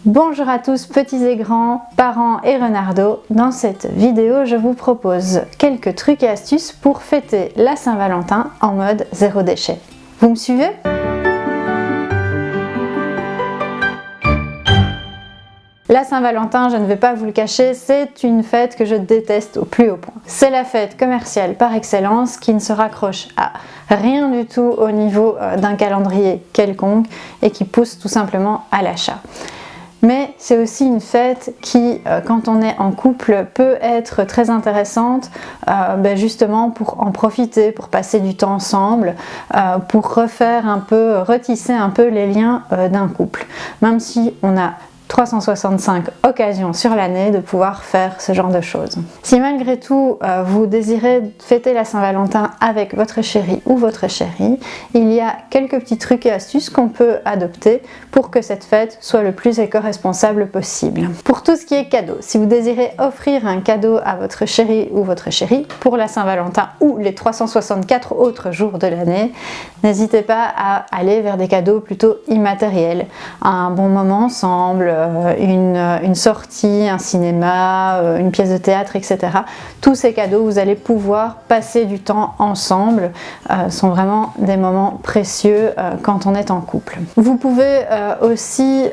Bonjour à tous petits et grands, parents et renardos. Dans cette vidéo, je vous propose quelques trucs et astuces pour fêter la Saint-Valentin en mode zéro déchet. Vous me suivez ? La Saint-Valentin, je ne vais pas vous le cacher, c'est une fête que je déteste au plus haut point. C'est la fête commerciale par excellence qui ne se raccroche à rien du tout au niveau d'un calendrier quelconque et qui pousse tout simplement à l'achat. Mais c'est aussi une fête qui, quand on est en couple, peut être très intéressante justement pour en profiter, pour passer du temps ensemble, pour retisser un peu les liens d'un couple. Même si on a 365 occasions sur l'année de pouvoir faire ce genre de choses. Si malgré tout vous désirez fêter la Saint-Valentin avec votre chéri ou votre chérie, il y a quelques petits trucs et astuces qu'on peut adopter pour que cette fête soit le plus éco-responsable possible. Pour tout ce qui est cadeau, si vous désirez offrir un cadeau à votre chéri ou votre chérie pour la Saint-Valentin ou les 364 autres jours de l'année, n'hésitez pas à aller vers des cadeaux plutôt immatériels. Un bon moment ensemble, une sortie, un cinéma, une pièce de théâtre, etc. Tous ces cadeaux, vous allez pouvoir passer du temps ensemble, sont vraiment des moments précieux quand on est en couple. Vous pouvez aussi,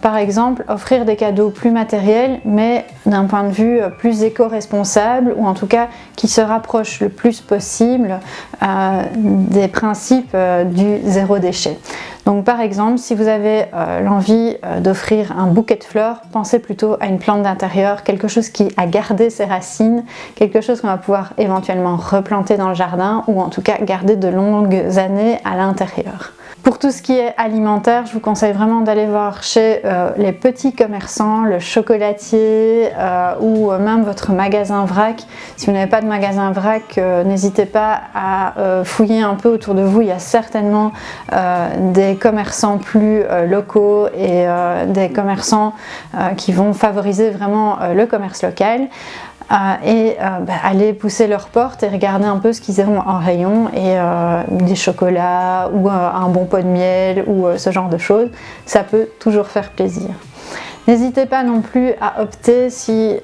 par exemple, offrir des cadeaux plus matériels, mais d'un point de vue plus éco-responsable, ou en tout cas qui se rapproche le plus possible des principes du zéro déchet. Donc par exemple, si vous avez l'envie d'offrir un bouquet de fleurs, pensez plutôt à une plante d'intérieur, quelque chose qui a gardé ses racines, quelque chose qu'on va pouvoir éventuellement replanter dans le jardin ou en tout cas garder de longues années à l'intérieur. Pour tout ce qui est alimentaire, je vous conseille vraiment d'aller voir chez les petits commerçants, le chocolatier ou même votre magasin vrac. Si vous n'avez pas de magasin vrac, n'hésitez pas à fouiller un peu autour de vous. Il y a certainement des commerçants plus locaux et des commerçants qui vont favoriser vraiment le commerce local. Aller pousser leurs portes et regarder un peu ce qu'ils ont en rayon et des chocolats ou un bon pot de miel ou ce genre de choses, ça peut toujours faire plaisir. N'hésitez pas non plus à opter, si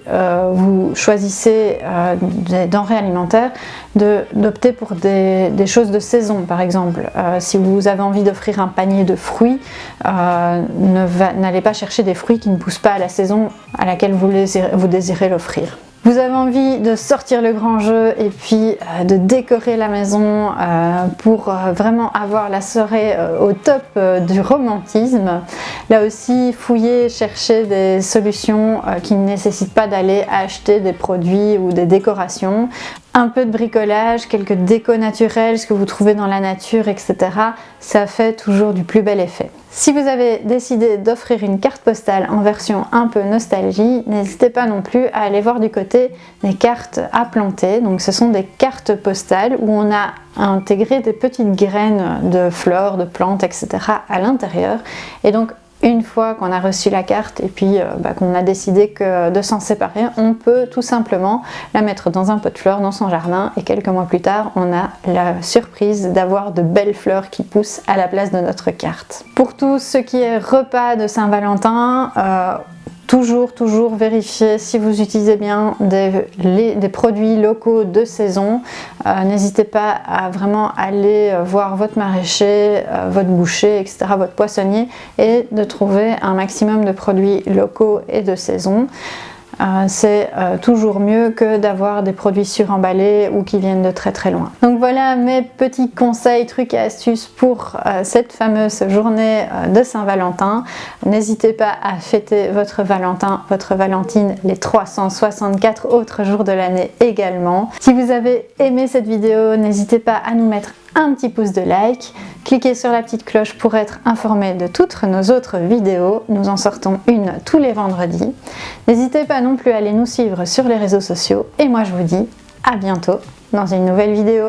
vous choisissez des denrées alimentaires, d'opter pour des choses de saison. Par exemple, si vous avez envie d'offrir un panier de fruits, n'allez pas chercher des fruits qui ne poussent pas à la saison à laquelle vous désirez l'offrir. Vous avez envie de sortir le grand jeu et puis de décorer la maison pour vraiment avoir la soirée au top du romantisme. Là aussi, fouillez, cherchez des solutions qui ne nécessitent pas d'aller acheter des produits ou des décorations. Un peu de bricolage, quelques décos naturelles, ce que vous trouvez dans la nature, etc. Ça fait toujours du plus bel effet. Si vous avez décidé d'offrir une carte postale en version un peu nostalgie, n'hésitez pas non plus à aller voir du côté des cartes à planter. Donc ce sont des cartes postales où on a intégré des petites graines de fleurs, de plantes, etc. à l'intérieur. Et donc une fois qu'on a reçu la carte et puis qu'on a décidé de s'en séparer, on peut tout simplement la mettre dans un pot de fleurs dans son jardin et quelques mois plus tard, on a la surprise d'avoir de belles fleurs qui poussent à la place de notre carte. Pour tout ce qui est repas de Saint-Valentin, toujours vérifier si vous utilisez bien des produits locaux de saison. N'hésitez pas à vraiment aller voir votre maraîcher, votre boucher, etc., votre poissonnier et de trouver un maximum de produits locaux et de saison. C'est toujours mieux que d'avoir des produits suremballés ou qui viennent de très loin. Donc voilà mes petits conseils, trucs et astuces pour cette fameuse journée de Saint-Valentin. N'hésitez pas à fêter votre Valentin, votre Valentine les 364 autres jours de l'année également. Si vous avez aimé cette vidéo, n'hésitez pas à nous mettre un petit pouce de like, cliquez sur la petite cloche pour être informé de toutes nos autres vidéos, nous en sortons une tous les vendredis. N'hésitez pas non plus à aller nous suivre sur les réseaux sociaux et moi je vous dis à bientôt dans une nouvelle vidéo.